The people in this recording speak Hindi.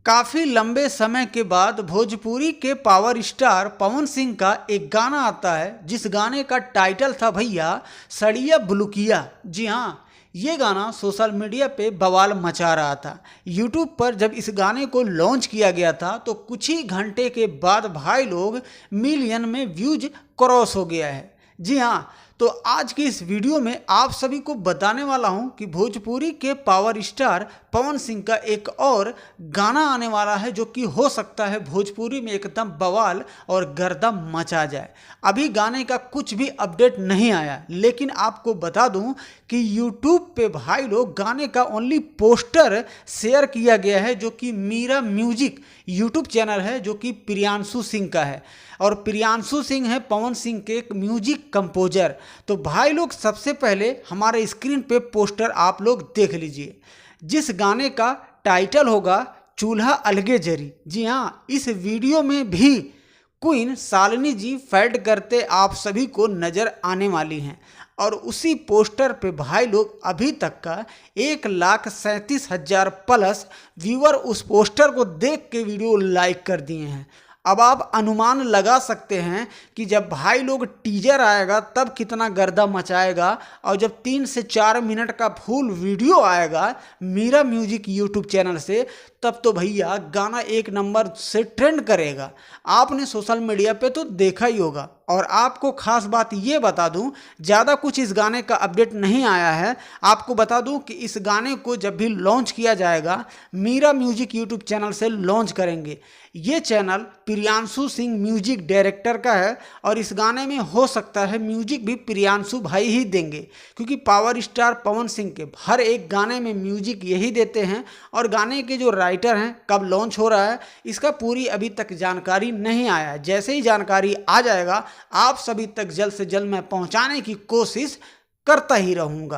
काफ़ी लंबे समय के बाद भोजपुरी के पावर स्टार पवन सिंह का एक गाना आता है जिस गाने का टाइटल था भैया सड़िया बुलुकिया। जी हाँ, ये गाना सोशल मीडिया पे बवाल मचा रहा था। यूट्यूब पर जब इस गाने को लॉन्च किया गया था तो कुछ ही घंटे के बाद भाई लोग मिलियन में व्यूज क्रॉस हो गया है। जी हाँ, तो आज की इस वीडियो में आप सभी को बताने वाला हूं कि भोजपुरी के पावर स्टार पवन सिंह का एक और गाना आने वाला है जो कि हो सकता है भोजपुरी में एकदम बवाल और गर्दा मचा जाए। अभी गाने का कुछ भी अपडेट नहीं आया, लेकिन आपको बता दूं कि यूट्यूब पे भाई लोग गाने का ओनली पोस्टर शेयर किया गया है जो कि मीरा म्यूजिक यूट्यूब चैनल है जो कि प्रियांशु सिंह का है और प्रियांशु सिंह है पवन सिंह के एक म्यूजिक कंपोजर। तो भाई लोग सबसे पहले हमारे स्क्रीन पे पोस्टर आप लोग देख लीजिए जिस गाने का टाइटल होगा चूल्हा अलगे जरी। जी हाँ, इस वीडियो में भी क्वीन शालिनी जी फाइट करते आप सभी को नजर आने वाली हैं और उसी पोस्टर पे भाई लोग अभी तक का 1,37,000 प्लस व्यूअर उस पोस्टर को देख के वीडियो लाइक कर दिए हैं। अब आप अनुमान लगा सकते हैं कि जब भाई लोग टीजर आएगा तब कितना गर्दा मचाएगा और जब 3 से 4 मिनट का फुल वीडियो आएगा मीरा म्यूजिक यूट्यूब चैनल से तब तो भैया गाना एक नंबर से ट्रेंड करेगा। आपने सोशल मीडिया पे तो देखा ही होगा। और आपको खास बात ये बता दूं, ज़्यादा कुछ इस गाने का अपडेट नहीं आया है। आपको बता दूं कि इस गाने को जब भी लॉन्च किया जाएगा मीरा म्यूजिक यूट्यूब चैनल से लॉन्च करेंगे। ये channel Priyanshu Singh music director का है और इस गाने में हो सकता है म्यूजिक भी प्रियांशु भाई ही देंगे क्योंकि पावर स्टार पवन सिंह के हर एक गाने में म्यूजिक यही देते हैं। और गाने के जो राइटर हैं कब लॉन्च हो रहा है इसका पूरी अभी तक जानकारी नहीं आया है। जैसे ही जानकारी आ जाएगा आप सभी तक जल्द से जल्द मैं पहुंचाने की कोशिश करता ही रहूँगा।